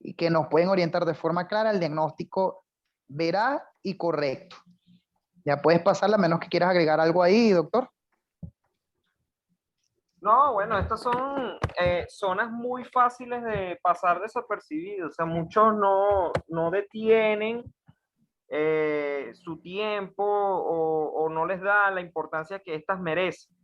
y que nos pueden orientar de forma clara al diagnóstico veraz y correcto. Ya puedes pasarla, a menos que quieras agregar algo ahí, doctor. No, bueno, estas son zonas muy fáciles de pasar desapercibidas. O sea, muchos no detienen su tiempo o no les da la importancia que estas merecen.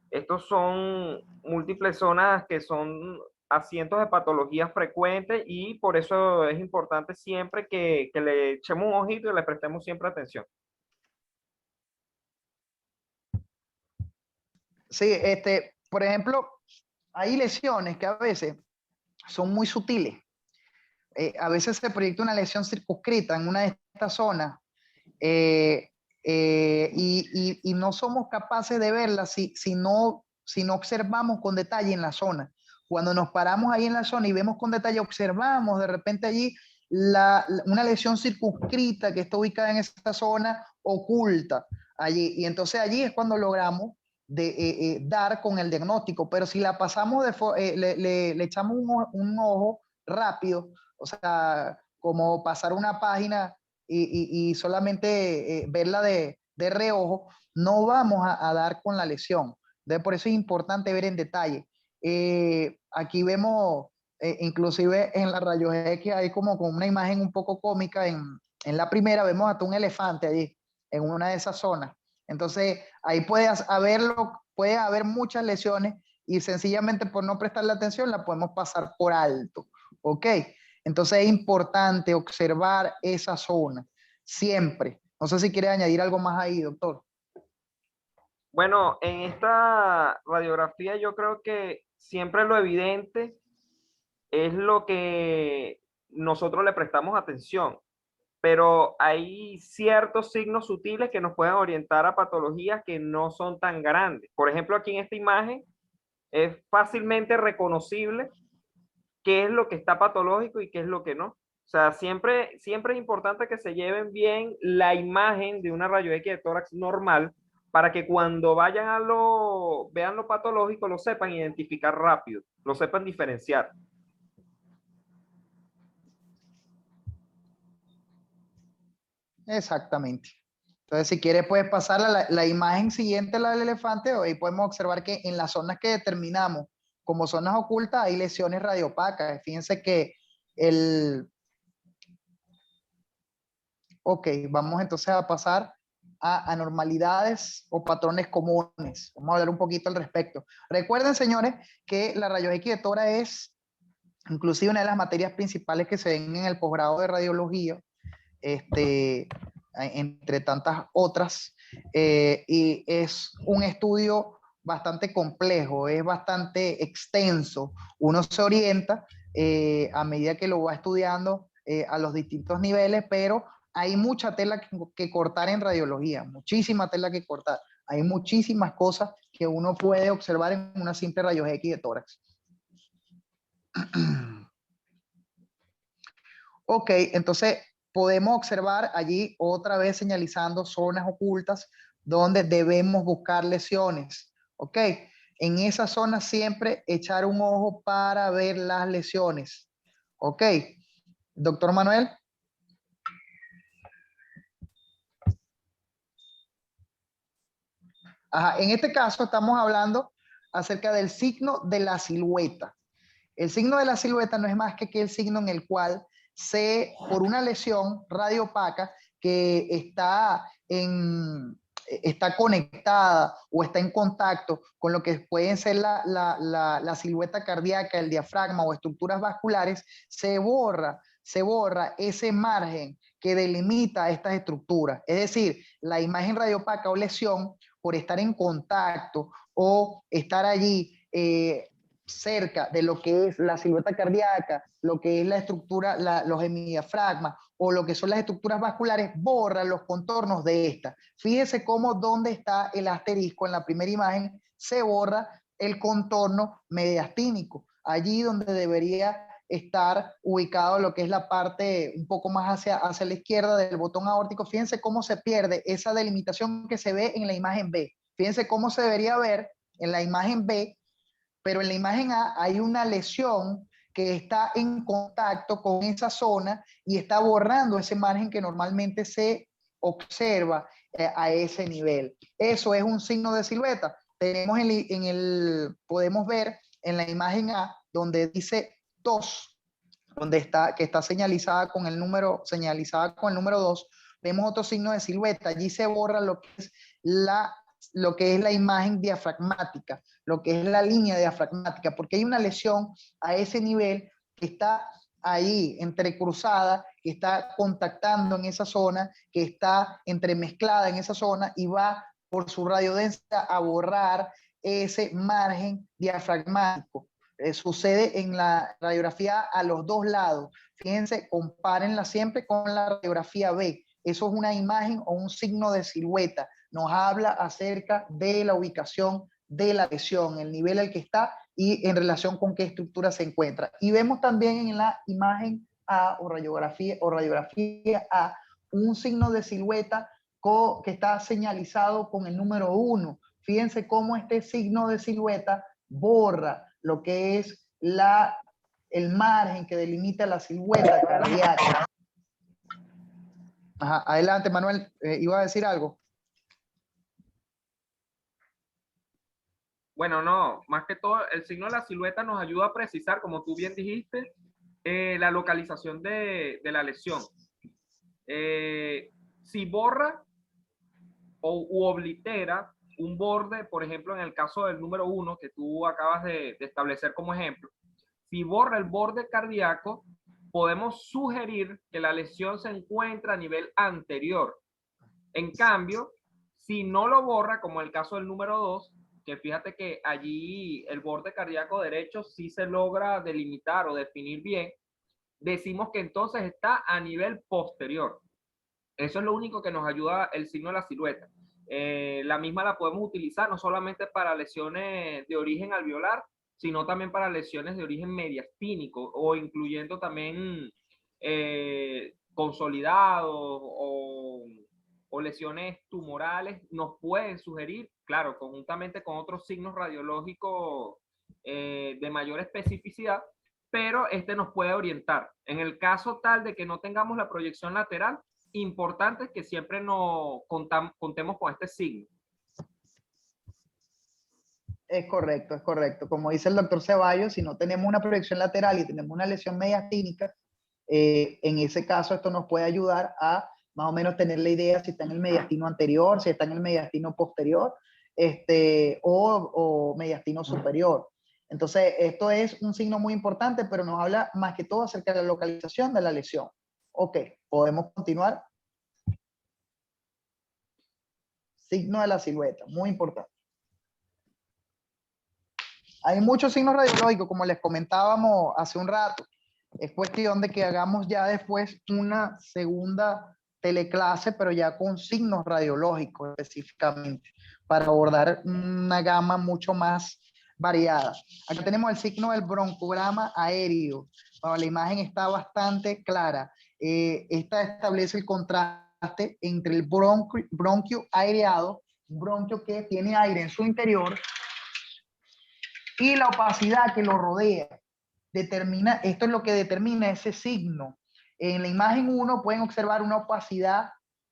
Estos son múltiples zonas que son asientos de patologías frecuentes y por eso es importante siempre que le echemos un ojito y le prestemos siempre atención. Sí, por ejemplo, hay lesiones que a veces son muy sutiles. A veces se proyecta una lesión circunscrita en una de estas zonas eh, y no somos capaces de verla si no observamos con detalle en la zona. Cuando nos paramos ahí en la zona y vemos con detalle, observamos de repente allí una lesión circunscrita que está ubicada en esa zona oculta allí. Y entonces allí es cuando logramos dar con el diagnóstico. Pero si la pasamos, le echamos un ojo rápido, o sea, como pasar una página y solamente verla de reojo, no vamos a dar con la lesión. Entonces, por eso es importante ver en detalle. Aquí vemos, inclusive en la rayos X, hay como con una imagen un poco cómica. En la primera vemos hasta un elefante allí, en una de esas zonas. Entonces, ahí puede haber muchas lesiones y sencillamente por no prestarle atención la podemos pasar por alto. ¿Ok? Entonces es importante observar esa zona siempre. No sé si quiere añadir algo más ahí, doctor. Bueno, en esta radiografía yo creo que siempre lo evidente es lo que nosotros le prestamos atención, pero hay ciertos signos sutiles que nos pueden orientar a patologías que no son tan grandes. Por ejemplo, aquí en esta imagen es fácilmente reconocible qué es lo que está patológico y qué es lo que no. O sea, siempre es importante que se lleven bien la imagen de una rayo X de tórax normal para que cuando vayan vean lo patológico, lo sepan identificar rápido, lo sepan diferenciar. Exactamente. Entonces, si quiere, puedes pasar la imagen siguiente, la del elefante, y podemos observar que en las zonas que determinamos como zonas ocultas hay lesiones radiopacas. Fíjense que el... Ok, vamos entonces a pasar a anormalidades o patrones comunes. Vamos a hablar un poquito al respecto. Recuerden, señores, que la rayos X de tórax es inclusive una de las materias principales que se ven en el posgrado de radiología, entre tantas otras, y es un estudio bastante complejo, es bastante extenso. Uno se orienta a medida que lo va estudiando a los distintos niveles, pero hay mucha tela que cortar en radiología, muchísima tela que cortar. Hay muchísimas cosas que uno puede observar en una simple rayos X de tórax. Ok, entonces podemos observar allí otra vez señalizando zonas ocultas donde debemos buscar lesiones. Ok, en esa zona siempre echar un ojo para ver las lesiones. Ok, doctor Manuel. Ajá, en este caso estamos hablando acerca del signo de la silueta. El signo de la silueta no es más que el signo en el cual por una lesión radiopaca que está conectada o está en contacto con lo que pueden ser la silueta cardíaca, el diafragma o estructuras vasculares, se borra ese margen que delimita estas estructuras. Es decir, la imagen radiopaca o lesión, por estar en contacto o estar allí cerca de lo que es la silueta cardíaca, lo que es la estructura, los hemidiafragmas o lo que son las estructuras vasculares, borra los contornos de esta. Fíjese cómo donde está el asterisco en la primera imagen se borra el contorno mediastínico, allí donde debería estar ubicado lo que es la parte un poco más hacia la izquierda del botón aórtico. Fíjense cómo se pierde esa delimitación que se ve en la imagen B. Fíjense cómo se debería ver en la imagen B, pero en la imagen A hay una lesión que está en contacto con esa zona y está borrando ese margen que normalmente se observa a ese nivel. Eso es un signo de silueta. Tenemos podemos ver en la imagen A, donde dice 2, que está señalizada con el número 2, vemos otro signo de silueta. Allí se borra lo que es la imagen diafragmática, lo que es la línea diafragmática, porque hay una lesión a ese nivel que está ahí entrecruzada, que está contactando en esa zona, que está entremezclada en esa zona y va por su radiodensidad a borrar ese margen diafragmático. Sucede en la radiografía a los dos lados. Fíjense, compárenla siempre con la radiografía B. Eso es una imagen o un signo de silueta. Nos habla acerca de la ubicación de la lesión, el nivel al que está y en relación con qué estructura se encuentra. Y vemos también en la imagen A o radiografía A un signo de silueta que está señalizado con el número 1. Fíjense cómo este signo de silueta borra lo que es el margen que delimita la silueta cardíaca. Ajá, adelante, Manuel, iba a decir algo. Bueno, no, más que todo, el signo de la silueta nos ayuda a precisar, como tú bien dijiste, la localización de la lesión. Si borra u oblitera un borde, por ejemplo, en el caso del número 1 que tú acabas de establecer como ejemplo, si borra el borde cardíaco, podemos sugerir que la lesión se encuentra a nivel anterior. En cambio, si no lo borra, como el caso del número 2, que fíjate que allí el borde cardíaco derecho sí se logra delimitar o definir bien, decimos que entonces está a nivel posterior. Eso es lo único que nos ayuda el signo de la silueta. La misma la podemos utilizar no solamente para lesiones de origen alveolar, sino también para lesiones de origen mediastínico o incluyendo también consolidados o lesiones tumorales. Nos pueden sugerir, claro, conjuntamente con otros signos radiológicos de mayor especificidad, pero este nos puede orientar. En el caso tal de que no tengamos la proyección lateral, importante es que siempre nos contemos con este signo. Es correcto, es correcto. Como dice el doctor Ceballos, si no tenemos una proyección lateral y tenemos una lesión mediastínica, en ese caso esto nos puede ayudar a más o menos tener la idea si está en el mediastino anterior, si está en el mediastino posterior, o mediastino superior. Entonces, esto es un signo muy importante, pero nos habla más que todo acerca de la localización de la lesión. Ok, podemos continuar. Signo de la silueta, muy importante. Hay muchos signos radiológicos, como les comentábamos hace un rato. Es cuestión de que hagamos ya después una segunda teleclase, pero ya con signos radiológicos específicamente, para abordar una gama mucho más variada. Acá tenemos el signo del broncograma aéreo. Bueno, la imagen está bastante clara. Esta establece el contraste entre el bronquio aireado, un bronquio que tiene aire en su interior, y la opacidad que lo rodea. Esto es lo que determina ese signo. En la imagen 1 pueden observar una opacidad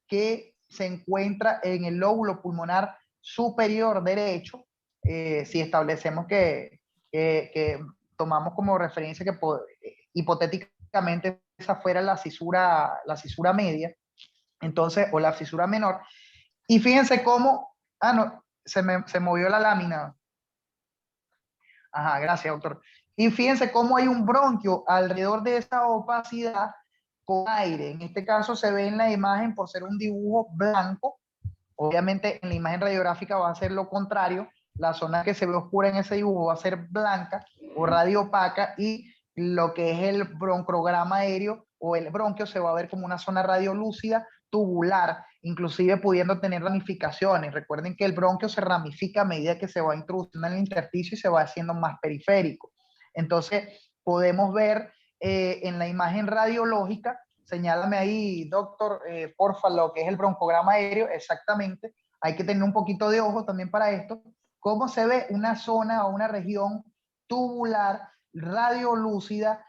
que se encuentra en el lóbulo pulmonar superior derecho. Si establecemos que tomamos como referencia que hipotéticamente esa fuera la cisura media, entonces, o la fisura menor. Y fíjense cómo, no, se movió la lámina. Ajá, gracias, doctor. Y fíjense cómo hay un bronquio alrededor de esa opacidad con aire. En este caso se ve en la imagen por ser un dibujo blanco. Obviamente en la imagen radiográfica va a ser lo contrario. La zona que se ve oscura en ese dibujo va a ser blanca o radiopaca, y lo que es el broncograma aéreo o el bronquio se va a ver como una zona radiolúcida tubular, inclusive pudiendo tener ramificaciones. Recuerden que el bronquio se ramifica a medida que se va introduciendo en el intersticio y se va haciendo más periférico. Entonces, podemos ver en la imagen radiológica, señálame ahí, doctor, porfa, lo que es el broncograma aéreo, exactamente. Hay que tener un poquito de ojo también para esto. Cómo se ve una zona o una región tubular radiolúcida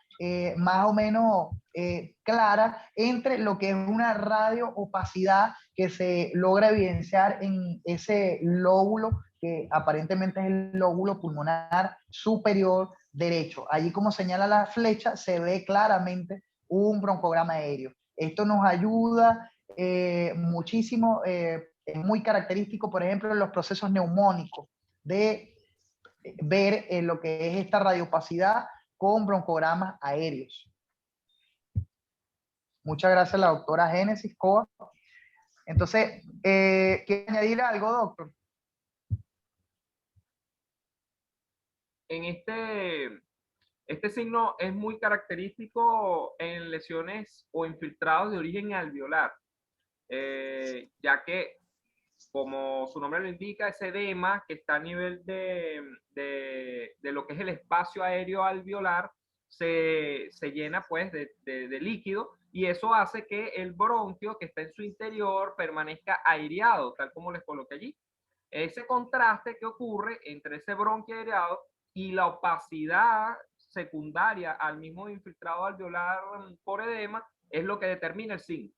más o menos clara entre lo que es una radioopacidad que se logra evidenciar en ese lóbulo que aparentemente es el lóbulo pulmonar superior derecho. Allí, como señala la flecha, se ve claramente un broncograma aéreo. Esto nos ayuda muchísimo, es muy característico, por ejemplo, en los procesos neumónicos, de ver lo que es esta radioopacidad con broncogramas aéreos. Muchas gracias a la doctora Génesis Coa. Entonces, ¿quiere añadir algo, doctor? En este signo es muy característico en lesiones o infiltrados de origen alveolar, ya que, como su nombre lo indica, ese edema que está a nivel de lo que es el espacio aéreo alveolar se llena pues de líquido, y eso hace que el bronquio que está en su interior permanezca aireado, tal como les coloqué allí. Ese contraste que ocurre entre ese bronquio aireado y la opacidad secundaria al mismo infiltrado alveolar por edema es lo que determina el signo.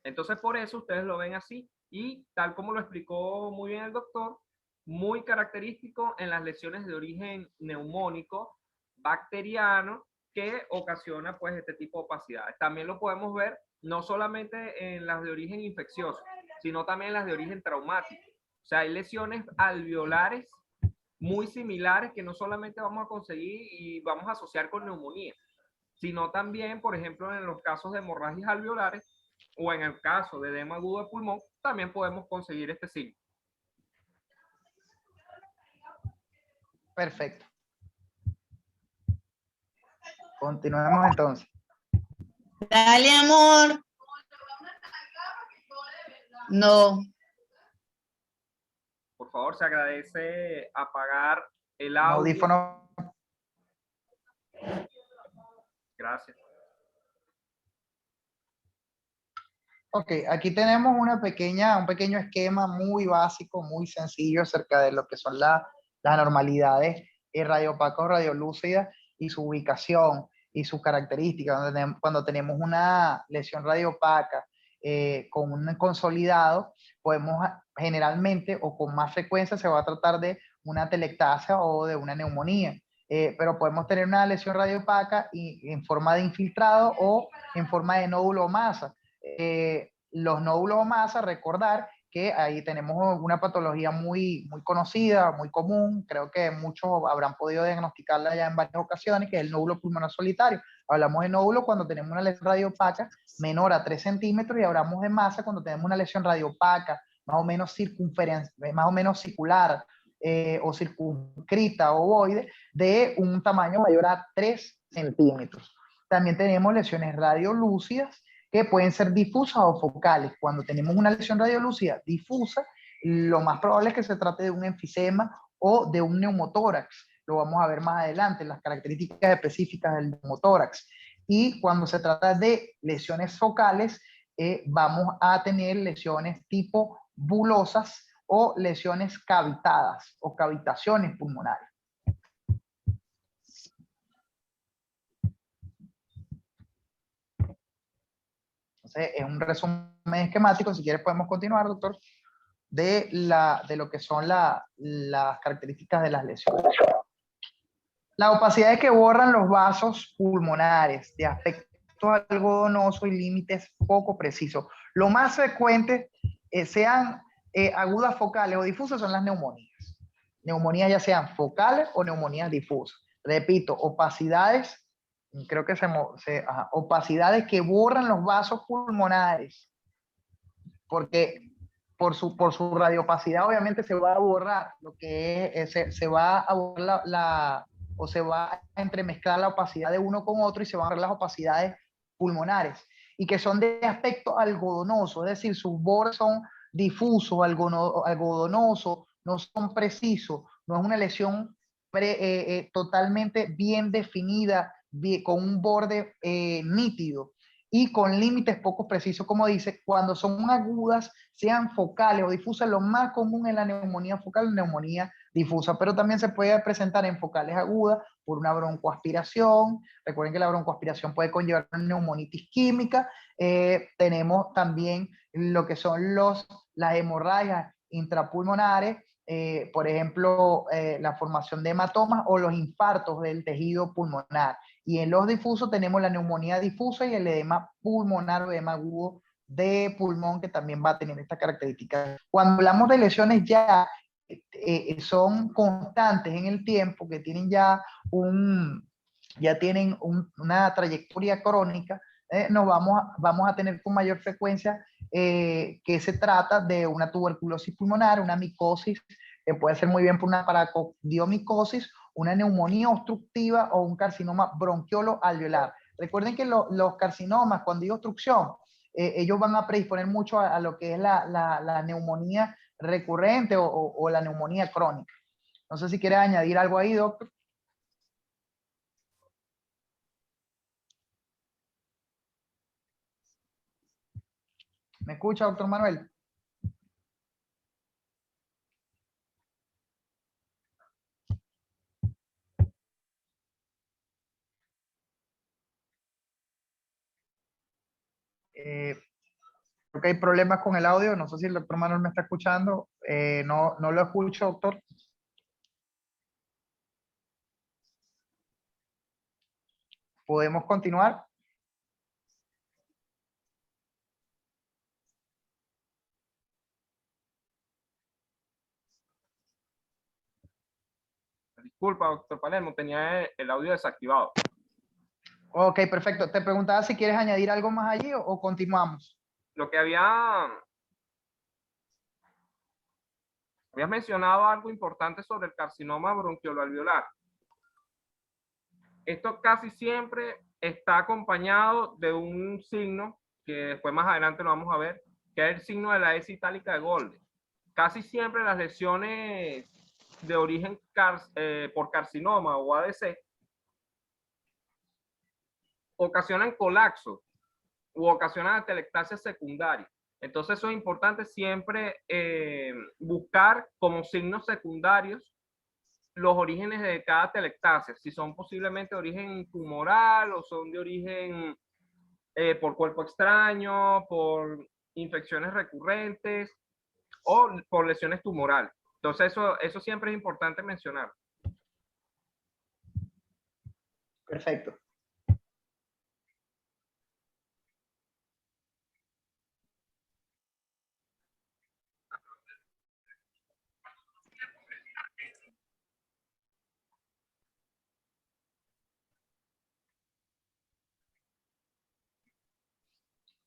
Entonces, por eso ustedes lo ven así, y tal como lo explicó muy bien el doctor, muy característico en las lesiones de origen neumónico, bacteriano, que ocasiona pues este tipo de opacidades. También lo podemos ver no solamente en las de origen infeccioso, sino también en las de origen traumático. O sea, hay lesiones alveolares muy similares que no solamente vamos a conseguir y vamos a asociar con neumonía, sino también, por ejemplo, en los casos de hemorragias alveolares o en el caso de edema agudo de pulmón, también podemos conseguir este signo. Perfecto. Continuemos entonces. Dale, amor. No. Por favor, se agradece apagar el Un audio. audífono. Gracias. Ok, aquí tenemos un pequeño esquema muy básico, muy sencillo acerca de lo que son las anormalidades radiopacas o radiolúcidas y su ubicación y sus características. Cuando tenemos una lesión radiopaca con un consolidado, podemos generalmente o con más frecuencia se va a tratar de una telectasia o de una neumonía. Pero podemos tener una lesión radiopaca en forma de infiltrado o en forma de nódulo masa. Los nódulos o masa, recordar que ahí tenemos una patología muy conocida, muy común, creo que muchos habrán podido diagnosticarla ya en varias ocasiones, que es el nódulo pulmonar solitario. Hablamos de nódulo cuando tenemos una lesión radiopaca menor a 3 centímetros, y hablamos de masa cuando tenemos una lesión radiopaca más o menos más o menos circular o circunscrita o ovoide de un tamaño mayor a 3 centímetros. También tenemos lesiones radiolúcidas que pueden ser difusas o focales. Cuando tenemos una lesión radiolúcida difusa, lo más probable es que se trate de un enfisema o de un neumotórax. Lo vamos a ver más adelante, las características específicas del neumotórax. Y cuando se trata de lesiones focales, vamos a tener lesiones tipo bulosas o lesiones cavitadas o cavitaciones pulmonares. Entonces, es un resumen esquemático. Si quieres podemos continuar, doctor, de lo que son las características de las lesiones. La opacidad es que borran los vasos pulmonares de aspecto algodonoso y límites poco precisos. Lo más frecuente, sean agudas focales o difusas, son las neumonías. Neumonías ya sean focales o neumonías difusas. Repito, opacidades, creo que opacidades que borran los vasos pulmonares, porque por su radiopacidad obviamente se va a borrar lo que es, se va a borrar o se va a entremezclar la opacidad de uno con otro y se van a ver las opacidades pulmonares, y que son de aspecto algodonoso, es decir, sus bordes son difusos, algodonosos, no son precisos, no es una lesión totalmente bien definida, con un borde nítido y con límites poco precisos, como dice. Cuando son agudas, sean focales o difusas, lo más común en la neumonía focal, la neumonía difusa, pero también se puede presentar en focales agudas por una broncoaspiración. Recuerden que la broncoaspiración puede conllevar una neumonitis química. Tenemos también lo que son las hemorragias intrapulmonares, por ejemplo, la formación de hematomas o los infartos del tejido pulmonar. Y en los difusos tenemos la neumonía difusa y el edema pulmonar o edema agudo de pulmón, que también va a tener esta característica. Cuando hablamos de lesiones ya son constantes en el tiempo, que tienen ya tienen una trayectoria crónica, nos vamos a tener con mayor frecuencia que se trata de una tuberculosis pulmonar, una micosis, que puede ser muy bien por una paracordiomicosis, una neumonía obstructiva o un carcinoma bronquiolo-alveolar. Recuerden que los carcinomas, cuando hay obstrucción, ellos van a predisponer mucho a lo que es la neumonía recurrente o la neumonía crónica. No sé si quiere añadir algo ahí, doctor. ¿Me escucha, doctor Manuel? Creo que hay problemas con el audio. No sé si el doctor Manuel me está escuchando. No lo escucho, doctor. ¿Podemos continuar? Disculpa, doctor Palermo, tenía el audio desactivado. Ok, perfecto. Te preguntaba si quieres añadir algo más allí o continuamos. Lo que habías mencionado algo importante sobre el carcinoma bronquiolo-alveolar. Esto casi siempre está acompañado de un signo que después más adelante lo vamos a ver, que es el signo de la S itálica de Golde. Casi siempre las lesiones de origen por carcinoma o ADC ocasionan colapso u ocasionan atelectasia secundaria. Entonces eso es importante siempre buscar como signos secundarios los orígenes de cada atelectasia, si son posiblemente de origen tumoral o son de origen por cuerpo extraño, por infecciones recurrentes o por lesiones tumorales. Entonces eso siempre es importante mencionar. Perfecto.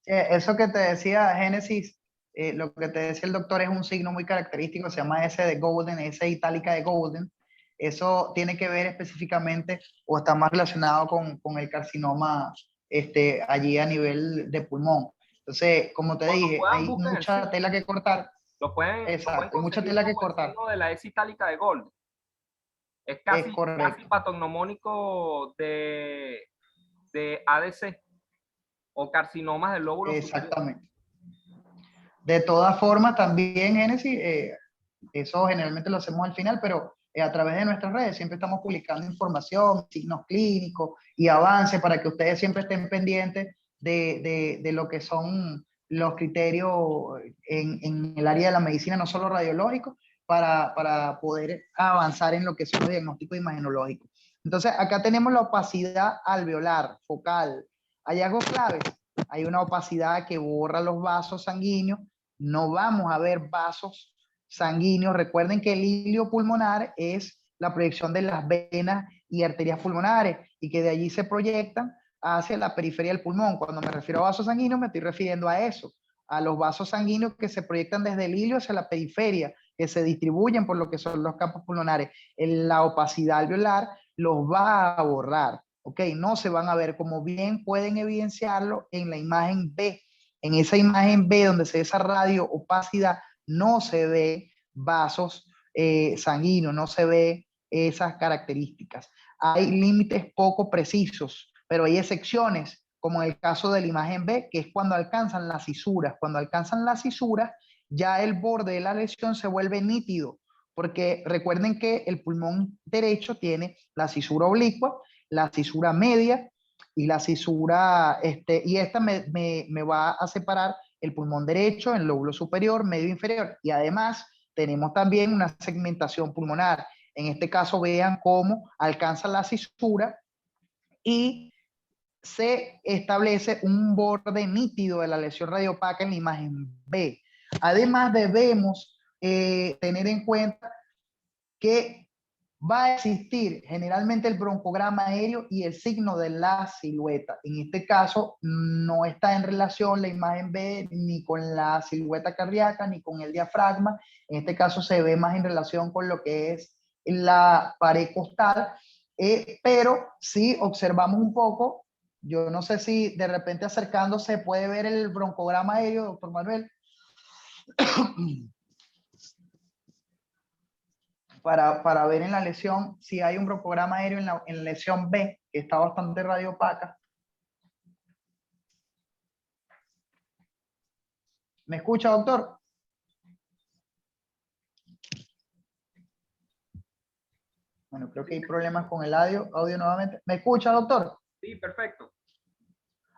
Eso que te decía Génesis, lo que te decía el doctor es un signo muy característico, se llama S de Golden, S itálica de Golden. Eso tiene que ver específicamente o está más relacionado con el carcinoma allí a nivel de pulmón. Entonces, como te dije, hay mucha tela que cortar. Lo pueden, exacto, hay mucha tela que cortar. El signo de la S itálica de Golden. Es casi patognomónico de ADC o carcinomas del lóbulo superior. Exactamente. De todas formas, también, Génesis, eso generalmente lo hacemos al final, pero a través de nuestras redes siempre estamos publicando información, signos clínicos y avances para que ustedes siempre estén pendientes de lo que son los criterios en el área de la medicina, no solo radiológicos, para poder avanzar en lo que son los diagnósticos imagenológicos. Entonces, acá tenemos la opacidad alveolar, focal. Hallazgos claves. Hay una opacidad que borra los vasos sanguíneos. No vamos a ver vasos sanguíneos. Recuerden que el hilio pulmonar es la proyección de las venas y arterias pulmonares y que de allí se proyectan hacia la periferia del pulmón. Cuando me refiero a vasos sanguíneos me estoy refiriendo a eso, a los vasos sanguíneos que se proyectan desde el hilio hacia la periferia, que se distribuyen por lo que son los campos pulmonares. La opacidad alveolar los va a borrar, ¿ok? No se van a ver, como bien pueden evidenciarlo en la imagen B. En esa imagen B, donde se ve esa radio-opacidad, no se ve vasos sanguíneos, no se ve esas características. Hay límites poco precisos, pero hay excepciones, como en el caso de la imagen B, que es cuando alcanzan las cisuras. Cuando alcanzan las cisuras, ya el borde de la lesión se vuelve nítido, porque recuerden que el pulmón derecho tiene la cisura oblicua, la cisura media y la cisura, y esta me va a separar el pulmón derecho en lóbulo superior, medio e inferior, y además tenemos también una segmentación pulmonar. En este caso vean cómo alcanza la cisura y se establece un borde nítido de la lesión radiopaca en la imagen B. Además debemos tener en cuenta que va a existir generalmente el broncograma aéreo y el signo de la silueta. En este caso no está en relación la imagen B ni con la silueta cardíaca ni con el diafragma. En este caso se ve más en relación con lo que es la pared costal, pero si observamos un poco, yo no sé si de repente acercándose puede ver el broncograma aéreo, doctor Manuel. Para ver en la lesión si hay un broncograma aéreo en la lesión B, que está bastante radiopaca. ¿Me escucha, doctor? Bueno, creo que hay problemas con el audio nuevamente. ¿Me escucha, doctor? Sí, perfecto.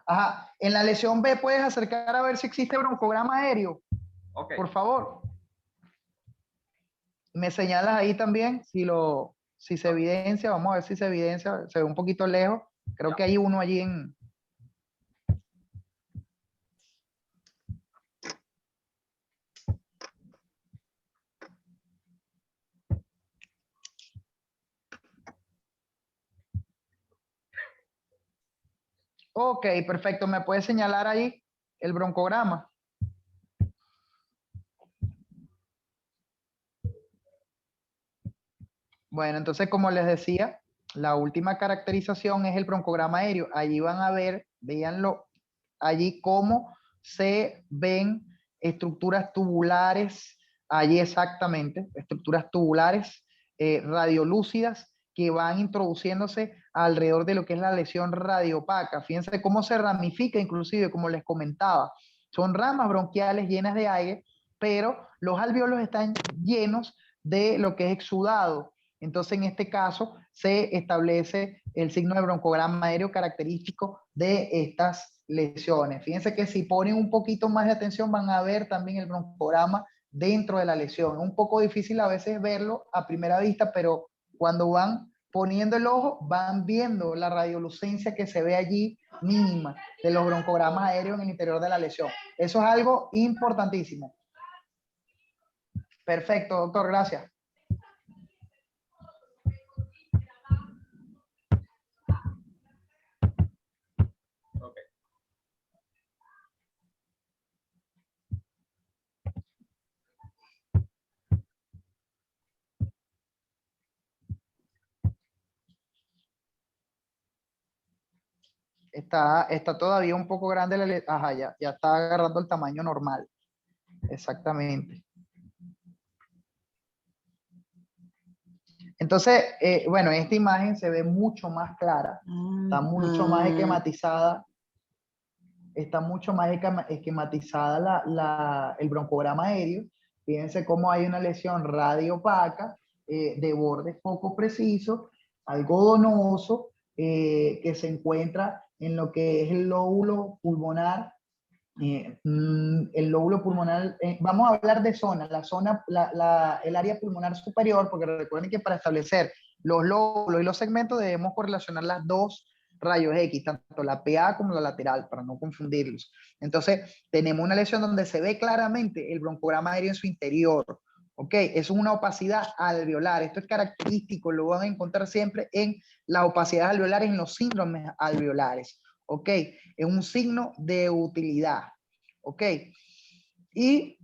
Ajá. En la lesión B puedes acercar a ver si existe broncograma aéreo. Ok. Por favor. Me señalas ahí también si se evidencia. Vamos a ver si se evidencia. Se ve un poquito lejos. Creo que hay uno allí en... Ok, perfecto. ¿Me puedes señalar ahí el broncograma? Bueno, entonces como les decía, la última caracterización es el broncograma aéreo. Allí van a ver, véanlo, allí cómo se ven estructuras tubulares, allí exactamente, estructuras tubulares radiolúcidas que van introduciéndose alrededor de lo que es la lesión radiopaca. Fíjense cómo se ramifica, inclusive, como les comentaba. Son ramas bronquiales llenas de aire, pero los alvéolos están llenos de lo que es exudado. Entonces, en este caso, se establece el signo de broncograma aéreo característico de estas lesiones. Fíjense que si ponen un poquito más de atención, van a ver también el broncograma dentro de la lesión. Es un poco difícil a veces verlo a primera vista, pero cuando van poniendo el ojo, van viendo la radiolucencia que se ve allí mínima de los broncogramas aéreos en el interior de la lesión. Eso es algo importantísimo. Perfecto, doctor, gracias. Okay. Está todavía un poco grande la ajá, ya está agarrando el tamaño normal. Exactamente. Entonces, bueno, esta imagen se ve mucho más clara, está mucho más esquematizada, está mucho más esquematizada el broncograma aéreo. Fíjense cómo hay una lesión radiopaca de bordes poco precisos, algodonoso, que se encuentra en lo que es el lóbulo pulmonar. El lóbulo pulmonar, vamos a hablar de zona, el área pulmonar superior, porque recuerden que para establecer los lóbulos y los segmentos debemos correlacionar las dos rayos X, tanto la PA como la lateral, para no confundirlos. Entonces, tenemos una lesión donde se ve claramente el broncograma aéreo en su interior. ¿Ok? Es una opacidad alveolar. Esto es característico, lo van a encontrar siempre en las opacidades alveolares, en los síndromes alveolares. ¿Ok? Es un signo de utilidad. ¿Ok? Y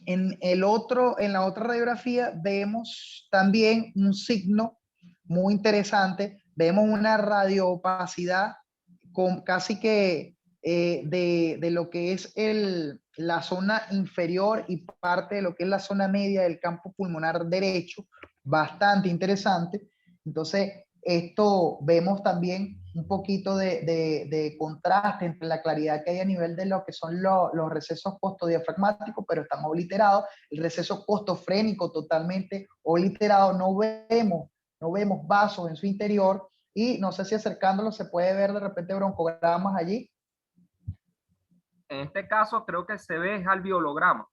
en la otra radiografía vemos también un signo muy interesante. Vemos una radioopacidad con casi que de lo que es la zona inferior y parte de lo que es la zona media del campo pulmonar derecho, bastante interesante. Entonces, esto vemos también un poquito de contraste entre la claridad que hay a nivel de lo que son los recesos costodiafragmáticos, pero están obliterados, el receso costofrénico totalmente obliterado, no vemos vasos en su interior, y no sé si acercándolo se puede ver de repente broncogramas allí. En este caso creo que se ve es alveolograma.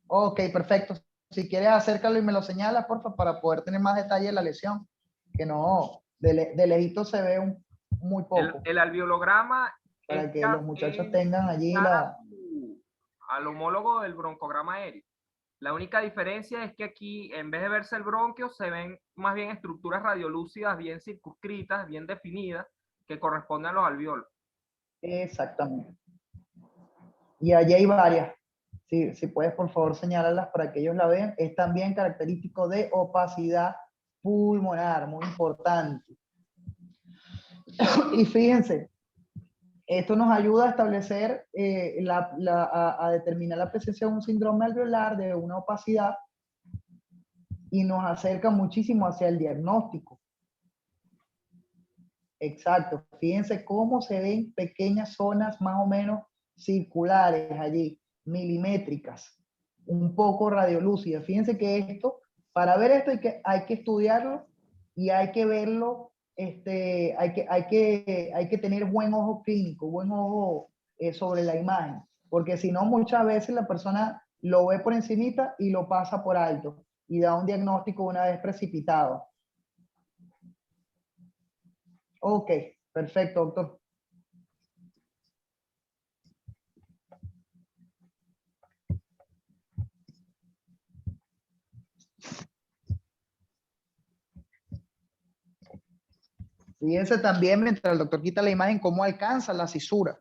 Ok, perfecto. Si quieres acércalo y me lo señalas, porfa, para poder tener más detalle de la lesión, que no, de lejito se ve muy poco, El alveolograma para que los muchachos tengan allí al homólogo del broncograma aéreo. La única diferencia es que aquí, en vez de verse el bronquio, se ven más bien estructuras radiolúcidas bien circunscritas, bien definidas, que corresponden a los alveolos. Exactamente. Y allí hay varias. Si puedes, por favor, señalarlas para que ellos la vean. Es también característico de opacidad pulmonar, muy importante. Y fíjense, esto nos ayuda a establecer, a determinar la presencia de un síndrome alveolar, de una opacidad, y nos acerca muchísimo hacia el diagnóstico. Exacto. Fíjense cómo se ven pequeñas zonas más o menos circulares allí, milimétricas, un poco radiolúcidas. Fíjense que esto, para ver esto hay que estudiarlo y hay que verlo, hay que tener buen ojo clínico, buen ojo sobre la imagen, porque si no muchas veces la persona lo ve por encimita y lo pasa por alto y da un diagnóstico una vez precipitado. Ok, perfecto, doctor. Fíjense también, mientras el doctor quita la imagen, cómo alcanza la cisura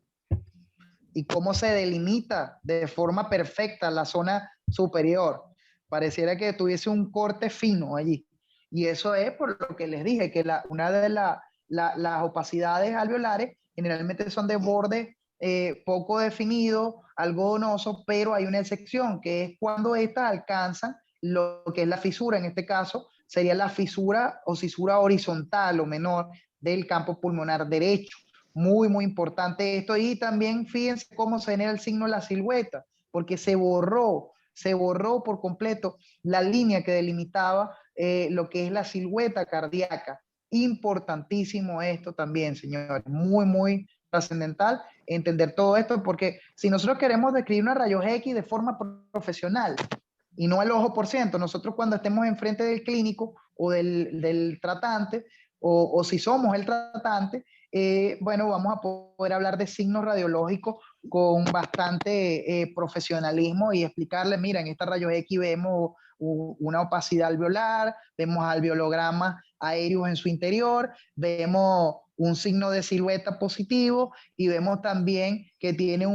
y cómo se delimita de forma perfecta la zona superior. Pareciera que tuviese un corte fino allí. Y eso es por lo que les dije, que una de las opacidades alveolares generalmente son de borde poco definido, algodonoso, pero hay una excepción, que es cuando estas alcanzan lo que es la fisura. En este caso, sería la fisura o cisura horizontal o menor del campo pulmonar derecho. Muy, muy importante esto. Y también fíjense cómo se genera el signo de la silueta, porque se borró por completo la línea que delimitaba lo que es la silueta cardíaca. Importantísimo esto también, señores. Muy, muy trascendental entender todo esto, porque si nosotros queremos describir una rayos X de forma profesional y no al ojo por ciento, nosotros cuando estemos enfrente del clínico o del tratante, o si somos el tratante, bueno, vamos a poder hablar de signos radiológicos con bastante profesionalismo y explicarle, mira, en esta rayos X vemos una opacidad alveolar, vemos alveologramas aéreos en su interior, vemos un signo de silueta positivo y vemos también que tiene es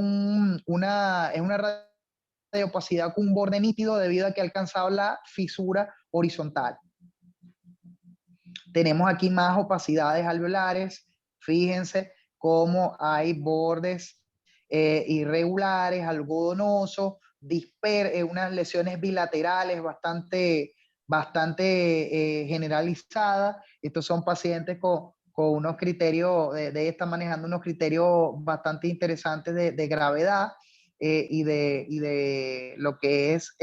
una de opacidad con un borde nítido debido a que ha alcanzado la fisura horizontal. Tenemos aquí más opacidades alveolares. Fíjense cómo hay bordes irregulares, algodonosos, unas lesiones bilaterales bastante generalizadas. Estos son pacientes con unos criterios, de estar manejando unos criterios bastante interesantes de gravedad. Y de lo que es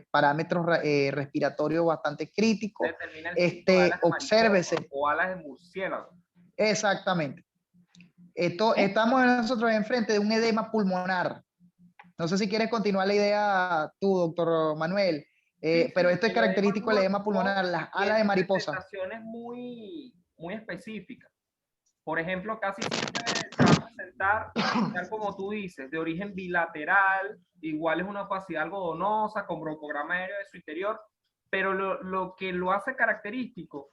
parámetros respiratorios bastante críticos. Determina el signo de alas de Obsérvese. o alas de murciélago. Exactamente. Estamos nosotros enfrente de un edema pulmonar. No sé si quieres continuar la idea tú, doctor Manuel, pero esto es característico del edema pulmonar, las alas de mariposa. Presentaciones muy, muy específicas. Por ejemplo, casi siempre se va a presentar, tal como tú dices, de origen bilateral, igual es una opacidad algodonosa, con broncograma aéreo de su interior, pero lo que lo hace característico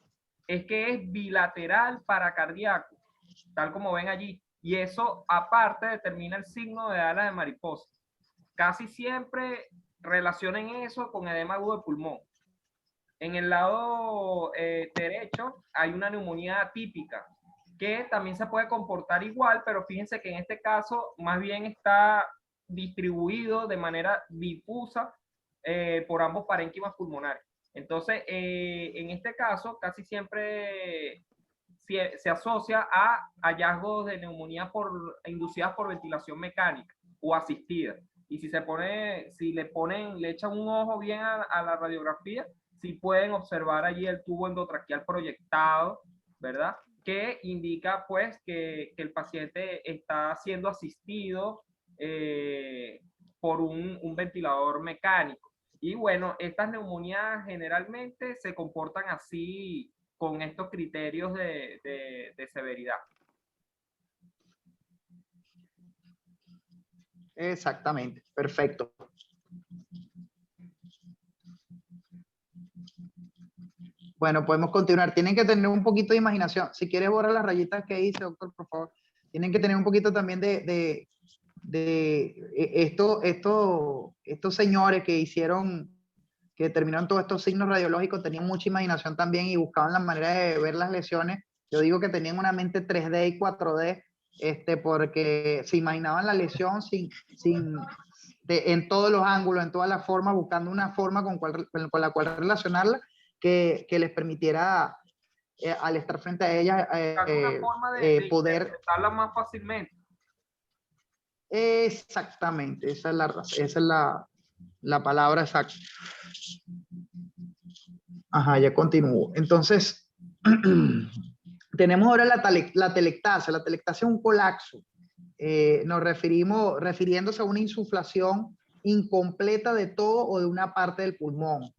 es que es bilateral paracardíaco, tal como ven allí, y eso aparte determina el signo de alas de mariposa. Casi siempre relacionen eso con edema agudo de pulmón. En el lado derecho hay una neumonía atípica, que también se puede comportar igual, pero fíjense que en este caso más bien está distribuido de manera difusa por ambos parénquimas pulmonares. Entonces, en este caso, casi siempre se asocia a hallazgos de neumonía inducidas por ventilación mecánica o asistida. Y si le echan un ojo bien a la radiografía, sí pueden observar allí el tubo endotraqueal proyectado, ¿verdad? Que indica pues que el paciente está siendo asistido por un ventilador mecánico. Y bueno, estas neumonías generalmente se comportan así con estos criterios de severidad. Exactamente, perfecto. Bueno, podemos continuar. Tienen que tener un poquito de imaginación. Si quieres borrar las rayitas que hice, doctor, por favor. Tienen que tener un poquito también estos señores que hicieron, que determinaron todos estos signos radiológicos, tenían mucha imaginación también y buscaban la manera de ver las lesiones. Yo digo que tenían una mente 3D y 4D, porque se imaginaban la lesión en todos los ángulos, en todas las formas, buscando una forma con la cual relacionarla que les permitiera, al estar frente a ella, ¿Alguna forma de poder... interpretarla más fácilmente? Exactamente, esa es la palabra exacta. Ajá, ya continúo. Entonces, tenemos ahora la telectasia. La telectasia es un colapso. Nos refiriéndose a una insuflación incompleta de todo o de una parte del pulmón,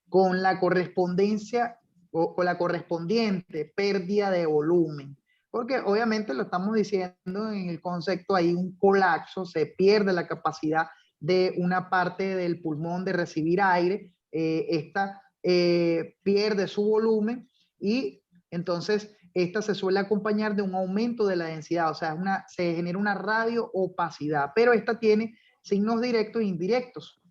con la correspondencia o con la correspondiente pérdida de volumen. Porque obviamente lo estamos diciendo en el concepto, hay un colapso, se pierde la capacidad de una parte del pulmón de recibir aire, esta pierde su volumen y entonces esta se suele acompañar de un aumento de la densidad, o sea, se genera una radioopacidad, pero esta tiene signos directos e indirectos.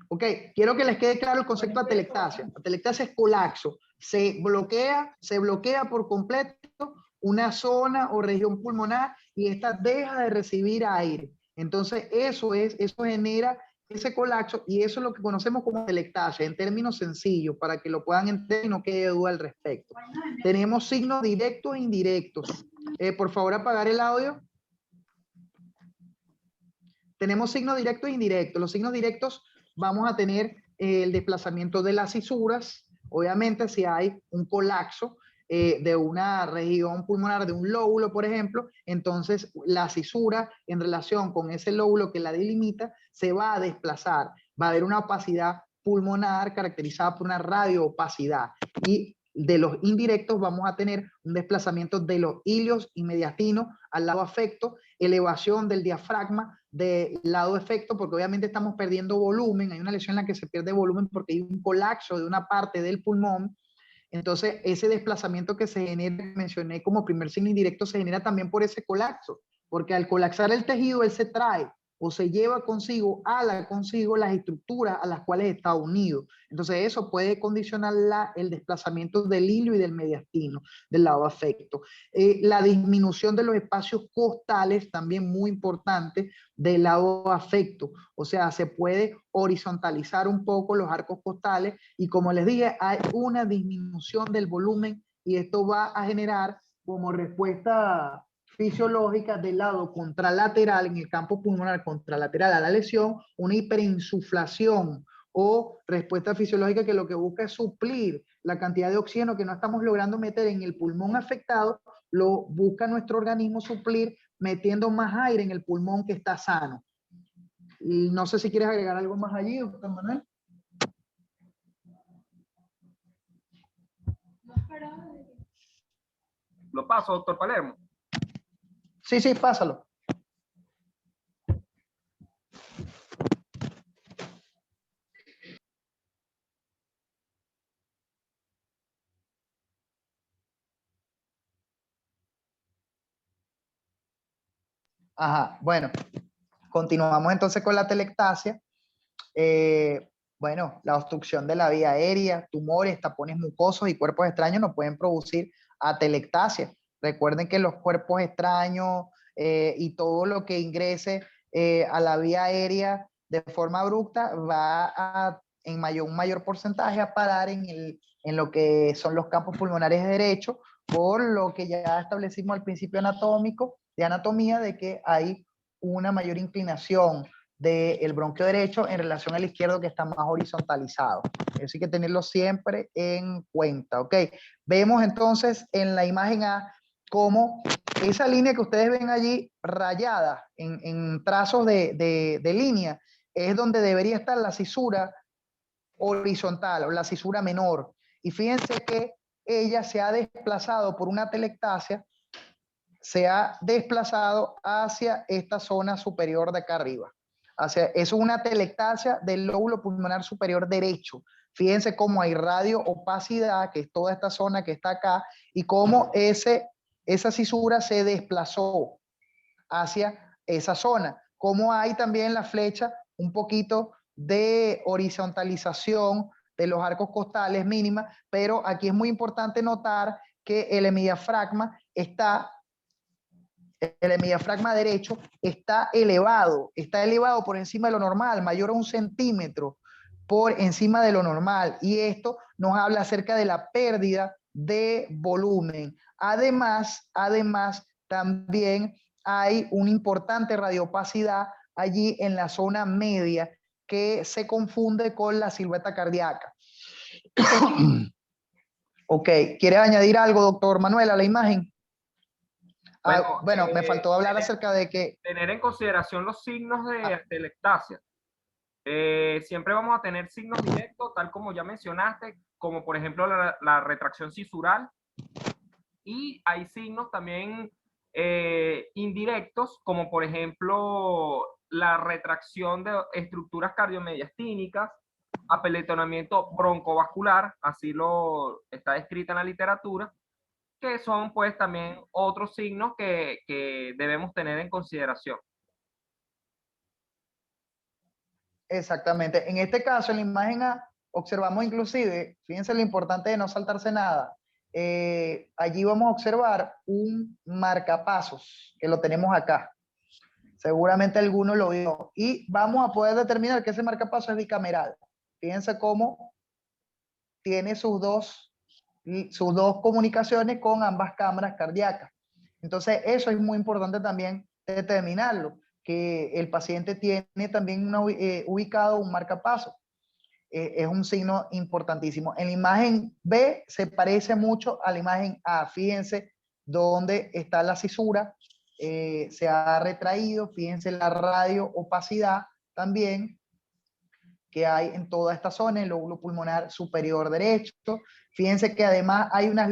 Ok, quiero que les quede claro el concepto de atelectasia. Atelectasia es colapso. Se bloquea por completo una zona o región pulmonar y esta deja de recibir aire. Entonces, eso genera ese colapso y eso es lo que conocemos como atelectasia, en términos sencillos, para que lo puedan entender y no quede duda al respecto. Tenemos signos directos e indirectos. Por favor, apagar el audio. Tenemos signos directos e indirectos. Los signos directos vamos a tener el desplazamiento de las cisuras. Obviamente, si hay un colapso de una región pulmonar, de un lóbulo, por ejemplo, entonces la cisura en relación con ese lóbulo que la delimita se va a desplazar. Va a haber una opacidad pulmonar caracterizada por una radioopacidad. Y de los indirectos vamos a tener un desplazamiento de los ilios y mediastinos al lado afecto, elevación del diafragma del lado efecto, porque obviamente estamos perdiendo volumen, hay una lesión en la que se pierde volumen porque hay un colapso de una parte del pulmón. Entonces ese desplazamiento que se genera, mencioné como primer signo indirecto, se genera también por ese colapso, porque al colapsar el tejido él se trae o se lleva consigo las estructuras a las cuales está unido. Entonces eso puede condicionar el desplazamiento del hilio y del mediastino del lado afecto. La disminución de los espacios costales, también muy importante, del lado afecto. O sea, se puede horizontalizar un poco los arcos costales y como les dije, hay una disminución del volumen y esto va a generar como respuesta fisiológica del lado contralateral, en el campo pulmonar contralateral a la lesión, una hiperinsuflación o respuesta fisiológica que lo que busca es suplir la cantidad de oxígeno que no estamos logrando meter en el pulmón afectado, lo busca nuestro organismo suplir metiendo más aire en el pulmón que está sano. Y no sé si quieres agregar algo más allí, doctor Manuel. Lo paso, doctor Palermo. Sí, sí, pásalo. Ajá, bueno, continuamos entonces con la telectasia. Bueno, la obstrucción de la vía aérea, tumores, tapones mucosos y cuerpos extraños nos pueden producir atelectasia. Recuerden que los cuerpos extraños y todo lo que ingrese a la vía aérea de forma abrupta va a, un mayor porcentaje a parar en lo que son los campos pulmonares derechos por lo que ya establecimos al principio anatómico, de anatomía, de que hay una mayor inclinación del bronquio derecho en relación al izquierdo que está más horizontalizado. Eso hay que tenerlo siempre en cuenta, ¿ok? Vemos entonces en la imagen A cómo esa línea que ustedes ven allí rayada en trazos de línea es donde debería estar la cisura horizontal o la cisura menor. Y fíjense que ella se ha desplazado por una telectasia, se ha desplazado hacia esta zona superior de acá arriba. Eso es una telectasia del lóbulo pulmonar superior derecho. Fíjense cómo hay radio-opacidad, que es toda esta zona que está acá, y cómo esa cisura se desplazó hacia esa zona. Como hay también la flecha un poquito de horizontalización de los arcos costales mínima, pero aquí es muy importante notar que el hemidiafragma derecho está elevado por encima de lo normal, mayor a 1 centímetro por encima de lo normal, y esto nos habla acerca de la pérdida de volumen. Además, también hay una importante radiopacidad allí en la zona media que se confunde con la silueta cardíaca. Ok, ¿quiere añadir algo, doctor Manuel, a la imagen? Bueno, me faltó hablar acerca de que... Tener en consideración los signos de telectasia. Siempre vamos a tener signos directos, tal como ya mencionaste, como por ejemplo la retracción cisural. Y hay signos también indirectos, como por ejemplo la retracción de estructuras cardiomediastínicas, apeletonamiento broncovascular, así lo está descrita en la literatura, que son pues también otros signos que debemos tener en consideración. Exactamente. En este caso, en la imagen A, observamos inclusive, fíjense lo importante de no saltarse nada, allí vamos a observar un marcapasos, que lo tenemos acá. Seguramente alguno lo vio. Y vamos a poder determinar que ese marcapasos es bicameral. Fíjense cómo tiene sus dos comunicaciones con ambas cámaras cardíacas. Entonces, eso es muy importante también determinarlo, que el paciente tiene también ubicado un marcapasos. Es un signo importantísimo. En la imagen B se parece mucho a la imagen A. Fíjense dónde está la cisura, se ha retraído. Fíjense la radio-opacidad también que hay en toda esta zona, el lóbulo pulmonar superior derecho. Fíjense que además hay unas